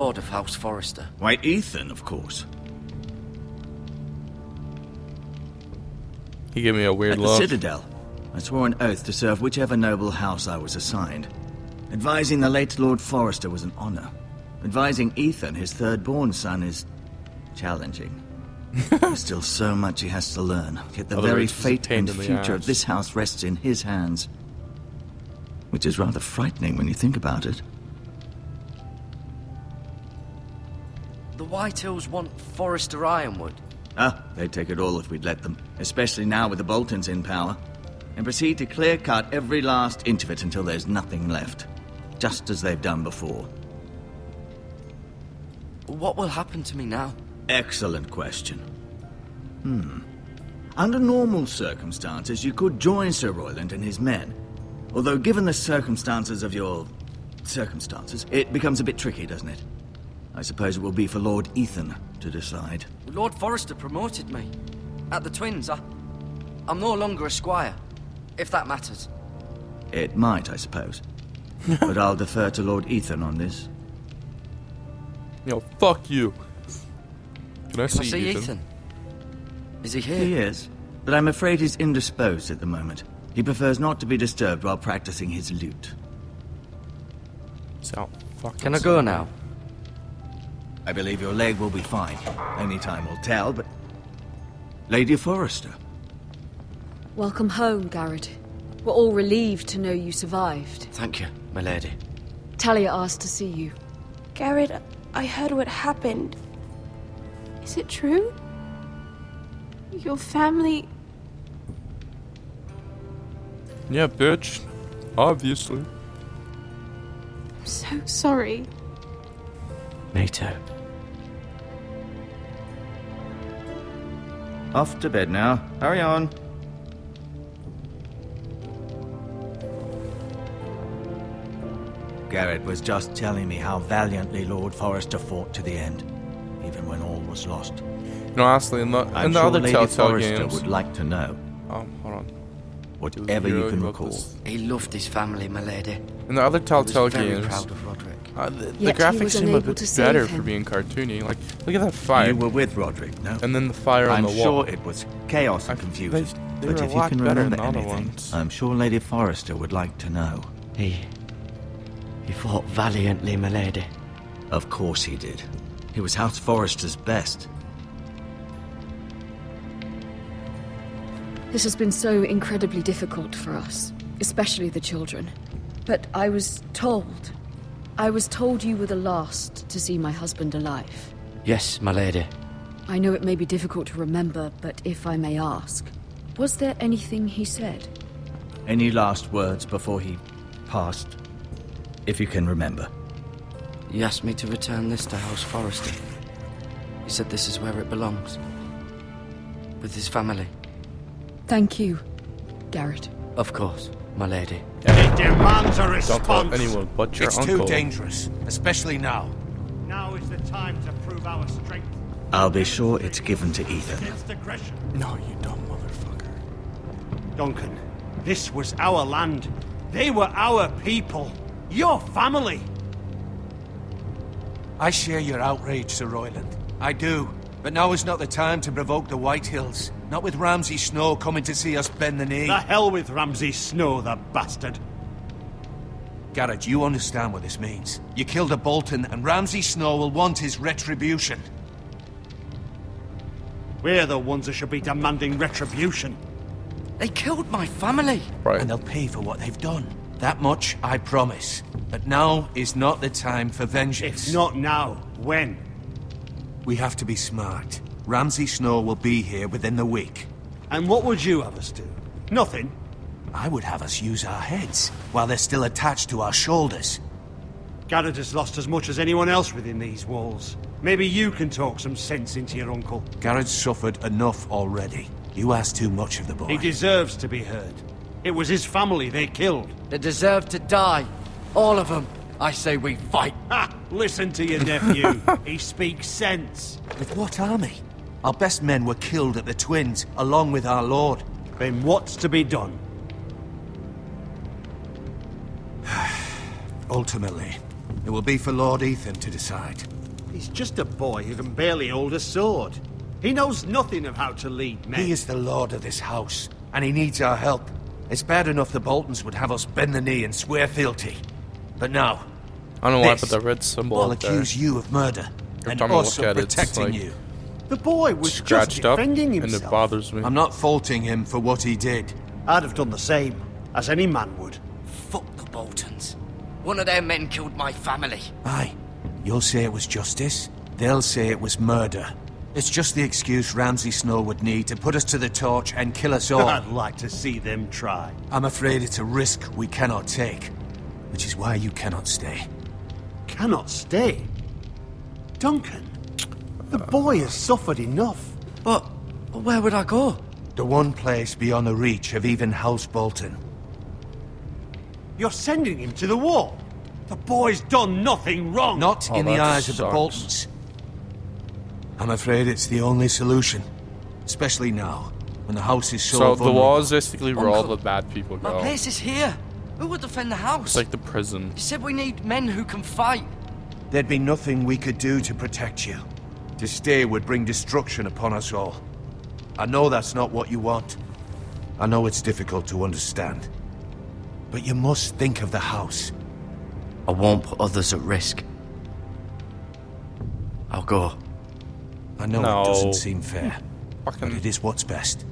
Lord of House Forrester. Why, Ethan, of course. He gave me a weird At the look. Citadel, I swore an oath to serve whichever noble house I was assigned. Advising the late Lord Forrester was an honor. Advising Ethan, his third-born son, is challenging. There's still so much he has to learn, yet the very Otherwise, he's a fate pain and in the future of ass. this house rests in his hands. Which is rather frightening when you think about it. The Whitehills want Forrester Ironwood. Ah, they'd take it all if we'd let them, especially now with the Boltons in power, and proceed to clear-cut every last inch of it until there's nothing left, just as they've done before. What will happen to me now? Excellent question. Under normal circumstances, you could join Sir Royland and his men. Although given the circumstances of your circumstances, it becomes a bit tricky, doesn't it? I suppose it will be for Lord Ethan to decide. Lord Forrester promoted me. At the Twins, I'm no longer a squire, if that matters. It might, I suppose. But I'll defer to Lord Ethan on this. Yo, fuck you. Can I Can I see see Ethan? Ethan? Is he here? He is, but I'm afraid he's indisposed at the moment. He prefers not to be disturbed while practicing his lute. So, fucking Can I go now? I believe your leg will be fine. Only time will tell, but... Lady Forrester. Welcome home, Garrett. We're all relieved to know you survived. Thank you, my lady. Talia asked to see you. Garrett, I heard what happened. Is it true? Your family... Yeah, bitch. Obviously. I'm so sorry. Me too. Off to bed now. Hurry on. Garrett was just telling me how valiantly Lord Forrester fought to the end, even when all was lost. You know, honestly, in the I'm other sure Lady Telltale Forrester games... would like to know hold on. whatever Hero you can evoked recall. this- He loved his family, my lady. In the other He was Telltale very games, proud of Roderick. the Yet he graphics was seem a unable bit to save better him. for being cartoony. Like, look at that fire. You were with Roderick, no? And then the fire on I'm the wall. sure it was chaos and confusion. They But were if a you lot can better remember than the other anything, ones. I'm sure Lady Forrester would like to know. He fought valiantly, my lady. Of course he did. He was House Forrester's best. This has been so incredibly difficult for us, especially the children. But I was told you were the last to see my husband alive. Yes, my lady. I know it may be difficult to remember, but if I may ask, was there anything he said? Any last words before he passed? If you can remember. He asked me to return this to House Forrester. He said this is where it belongs. With his family. Thank you, Garrett. Of course, my lady. It demands a Don't response. tell anyone but your It's uncle. too dangerous, especially now. Now is the time to prove our strength I'll be sure it's given to Ethan. against aggression. No, you dumb motherfucker. Duncan, this was our land. They were our people. Your family. I share your outrage, Sir Royland. I do. But now is not the time to provoke the Whitehills. Not with Ramsay Snow coming to see us bend the knee. The hell with Ramsay Snow, the bastard. Garrett, you understand what this means. You killed a Bolton, and Ramsay Snow will want his retribution. We're the ones that should be demanding retribution. They killed my family. Right. And they'll pay for what they've done. That much I promise. But now is not the time for vengeance. If not now, when? We have to be smart. Ramsay Snow will be here within the week. And what would you have us do? Nothing. I would have us use our heads, while they're still attached to our shoulders. Garrett has lost as much as anyone else within these walls. Maybe you can talk some sense into your uncle. Garrett's suffered enough already. You ask too much of the boy. He deserves to be heard. It was his family they killed. They deserve to die. All of them. I say we fight. Ha! Listen to your nephew. He speaks sense. With what army? Our best men were killed at the Twins, along with our lord. Then what's to be done? Ultimately, It will be for Lord Ethan to decide. He's just a boy who can barely hold a sword. He knows nothing of how to lead men. He is the lord of this house, and he needs our help. It's bad enough the Boltons would have us bend the knee and swear fealty. But now, I don't know why I this put the red symbol will up there. accuse you of murder, Every and time I us look of at it, it's protecting like you. The boy was just Scratched up, defending and himself. it bothers me. I'm not faulting him for what he did. I'd have done the same, as any man would. Fuck the Boltons. One of their men killed my family. Aye, you'll say it was justice. They'll say it was murder. It's just the excuse Ramsay Snow would need to put us to the torch and kill us all. I'd like to see them try. I'm afraid it's a risk we cannot take, which is why you cannot stay. Cannot stay. Duncan, the boy has suffered enough. But where would I go? The one place beyond the reach of even House Bolton. You're sending him to the war. The boy's done nothing wrong. Not Oh, in the that eyes of the sucks. Boltons. I'm afraid it's the only solution. Especially now, when the house is so So the vulnerable. wall is basically where all Uncle, the bad people My go. place is here. Who would defend the house? It's like the prison. You said we need men who can fight. There'd be nothing we could do to protect you. To stay would bring destruction upon us all. I know that's not what you want. I know it's difficult to understand. But you must think of the house. I won't put others at risk. I'll go. I know No. it doesn't seem fair, but Fucking it is what's best.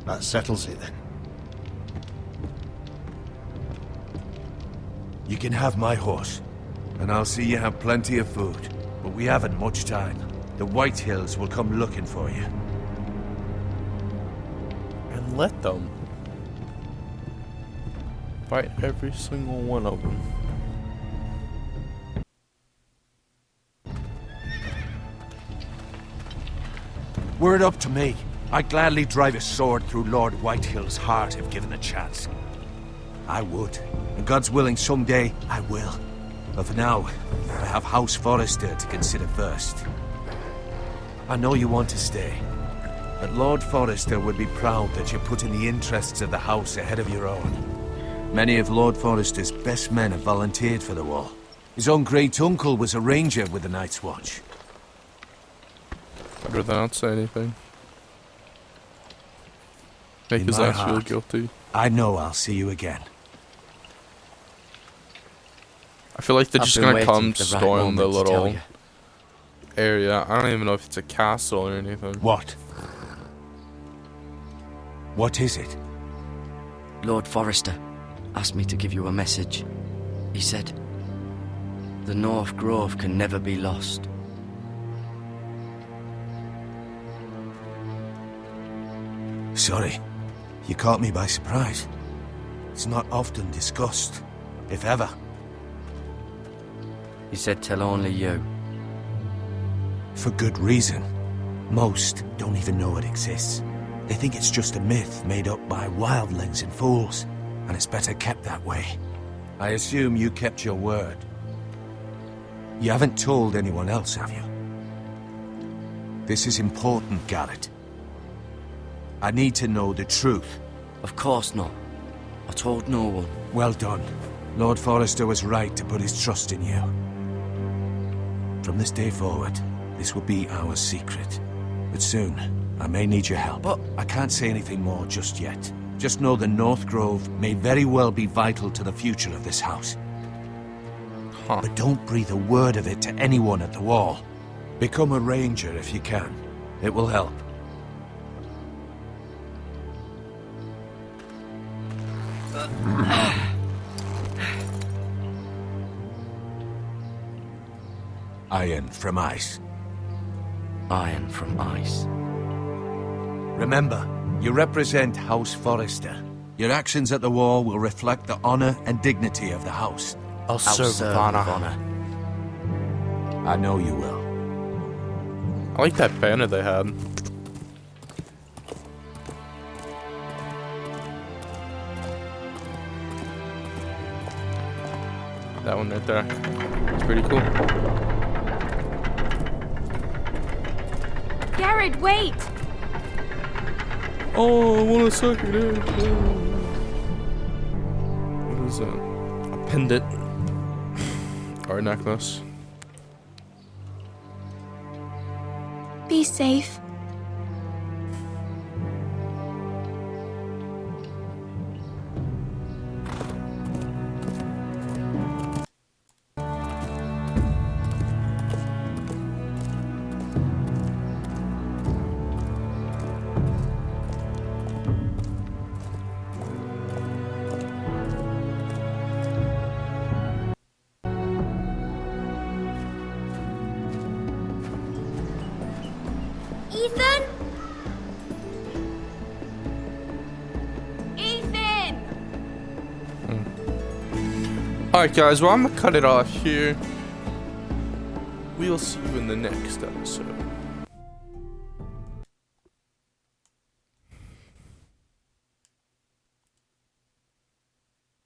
That settles it then. You can have my horse, and I'll see you have plenty of food. But we haven't much time. The White Hills will come looking for you. and let them fight every single one of them. Were it up to me, I'd gladly drive a sword through Lord Whitehill's heart if given a chance. I would. And God's willing, someday I will. But for now, I have House Forrester to consider first. I know you want to stay, but Lord Forrester would be proud that you're putting the interests of the house ahead of your own. Many of Lord Forrester's best men have volunteered for the war. His own great-uncle was a ranger with the Night's Watch. Better than not say anything. Make In his my ass feel heart. guilty. I know I'll see you again. I feel like they're I've just been gonna waiting come for the right storm the moment to tell little you. area. I don't even know if it's a castle or anything. What? What is it? Lord Forrester asked me to give you a message. He said, the North Grove can never be lost. Sorry. You caught me by surprise. It's not often discussed, if ever. He said, tell only you. For good reason. Most don't even know it exists. They think it's just a myth made up by wildlings and fools, and it's better kept that way. I assume you kept your word. You haven't told anyone else, have you? This is important, Garrett. I need to know the truth. Of course not. I told no one. Well done. Lord Forrester was right to put his trust in you. From this day forward, this will be our secret. But soon, I may need your help. But- I can't say anything more just yet. Just know the North Grove may very well be vital to the future of this house. Huh. But don't breathe a word of it to anyone at the wall. Become a ranger if you can. It will help. Iron from ice. Iron from ice. Remember, you represent House Forrester. Your actions at the war will reflect the honor and dignity of the house. I'll I'll serve with serve honor. with honor. I know you will. I like that banner they had. That one right there. It's pretty cool. Garrett, wait! Oh, I want to suck it in. What is that? A pendant. Or a necklace. Be safe. Ethan? Ethan! Alright guys, well I'm gonna cut it off here. We'll see you in the next episode.